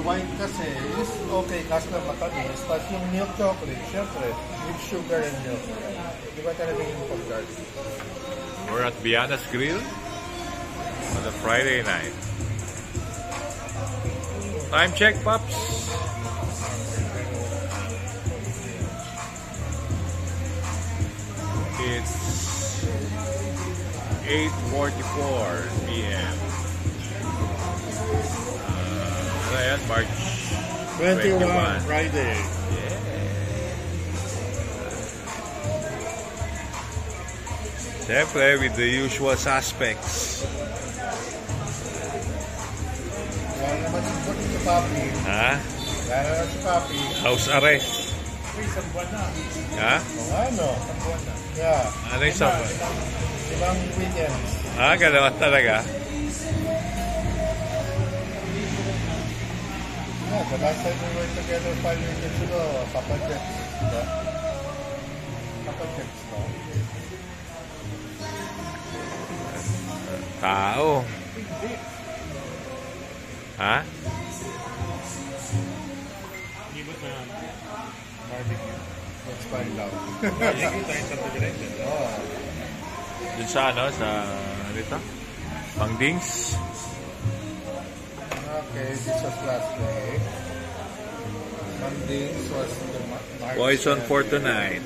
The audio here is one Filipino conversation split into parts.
white kasi is okay kasi na matamis. But yung milk chocolate, syempre, with sugar and milk. Di ba talaga yung pag-dark? We're at Viana's Grill on a Friday night. Time check, Pops. It's 8:44 p.m. Ano yan? March 21, Friday. Yeah. Siyempre, with the usual suspects. Wala naman si Papi. Ha? Wala naman si Papi. House arrest. Isang buwan na. Ha? Ano? Isang buwan na. Yeah. Ano yung isang buwan? Ibang weekend. Ganawa talaga. Yeah, the last time we were together 5 weekends ago, Papa Jets. Papa Jets, no? Tao. Ha? Ibot na yan. Barbecue. Let's find out. Barbecue tayo sa pag-directed. Oo. Dun sa ano? Sa dito? Pangdings? Okay, this was last week. Monday was the March. Poison for tonight.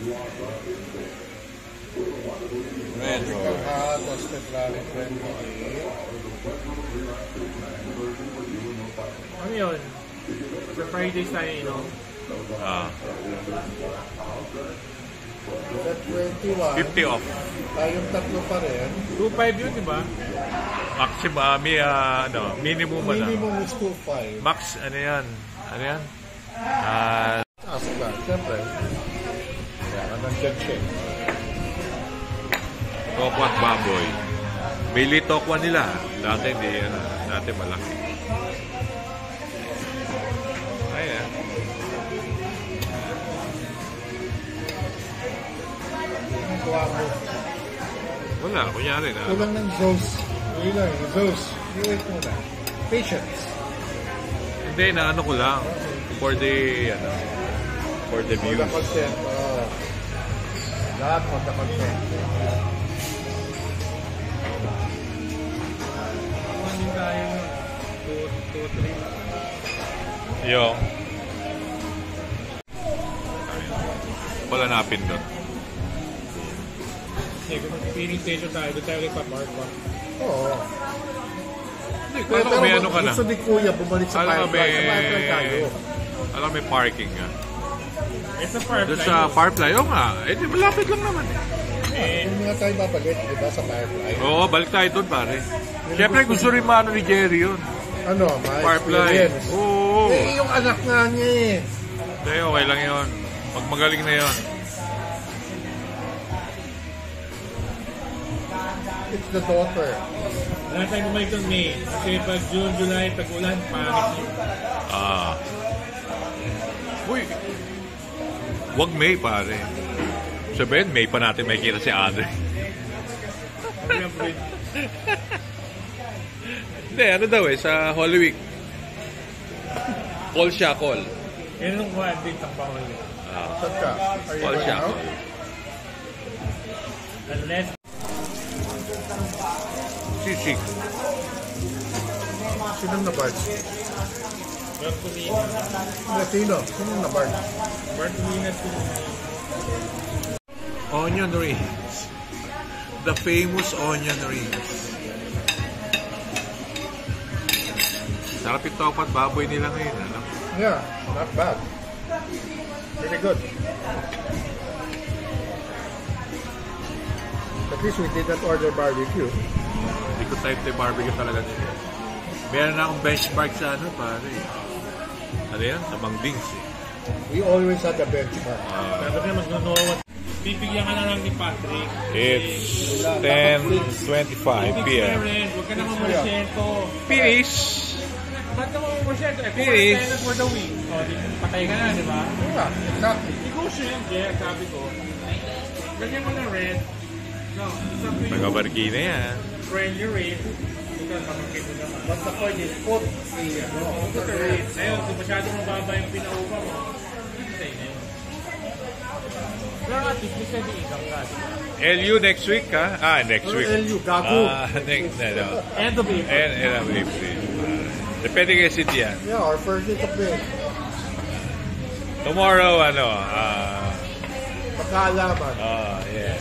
Red Tropical Roll. Hot was February 28. Ano yun? Sa Fridays tayo, you know? Sa 21, 50 off. tayong tatlo pa rin. 2.5 yun, di ba? Maximum, minimum na. Minimum is 2.5. Max, ano yan? Ano yan? Taas ka, siyempre. Yan, nandiyan siya. Tokwa at baboy. Bili tokwa nila. Dati hindi, dati malaki. Ayan. Ang tuwa mo. Wala, kunyari na. Kulang ng Zeus. Yun lang, Zeus. I-wait mo na. Patience. Hindi, na ano ko lang. For the, for the For views. the content. Lahat for the content. Ano tayo? 2, 3. Yung. Wala napin doon. Kung mag-feeling station tayo, doon tayo kay Papark pa. Oo. Hindi, kung ano, may ano ka na. Gusto ni Kuya bumalik sa Alam mo, Firefly. Sa Firefly tayo. Alam mo, may parking ka. Sa Firefly. Doon sa Firefly, oo nga. Eh, di malapit lang naman eh. Hindi nga tayo babalik, di ba, sa Firefly? Oo, balik tayo doon, pare. Siyempre, gusto rin maano ni Jerry yun. Ano, may Firefly. experience. Oo. Eh, yung anak nga niya eh. Hindi, okay lang yun. Pag magaling na yun. It's the daughter. Lahat tayo bumalik doon May. Kasi pag June, July, pag-ulan, pangit yun. Uy. Wag May, pare. Sabihin, May pa natin may kita si Andre. Hindi, ano daw eh, sa Holy Week. Call siya, call. Yan nung kuhan din ang panguli. Saan ka? Are you Call going siya, out? call. Unless, Sisig. Sinong na-barge? Bartolina. Latino. Sinong na-barge? Bartolina to Onion rings. The famous onion rings. Sarap yung topat baboy nila ngayon, ano? Yeah, not bad. Really good. At least we did not order barbecue. Hindi ko type the barbecue talaga nila. Meron na akong benchmark sa ano, pare. Ano yan? Sa Mangdings eh. We always had a benchmark. Dapat na mag-nunawat. Bibigyan ka na lang ni Patrick. It's 10:25 p.m. Huwag ka na mamulisyento. Finish! Ba't ka mamulisyento? Eh, Finish. pumunta for the week. O, patay ka na, di ba? Yeah, exactly. Negosyo yan, Jer, sabi ko. Ganyan mo na red. No, sabi ko, Nagabarki na yan. friendly rate. Neutral, pamangkin mo naman. But the point is, put the, Put the rate. Ngayon, kung masyadong mababa yung pinaupa mo, say na yun. Pero at least, may steady income ka. LU next week, ha? Next week. LU, gago. Next, ano. End of April. End of April. Depende kay City yan. Yeah, our first week of May. Tomorrow, ano, Pagkaalaman. yeah.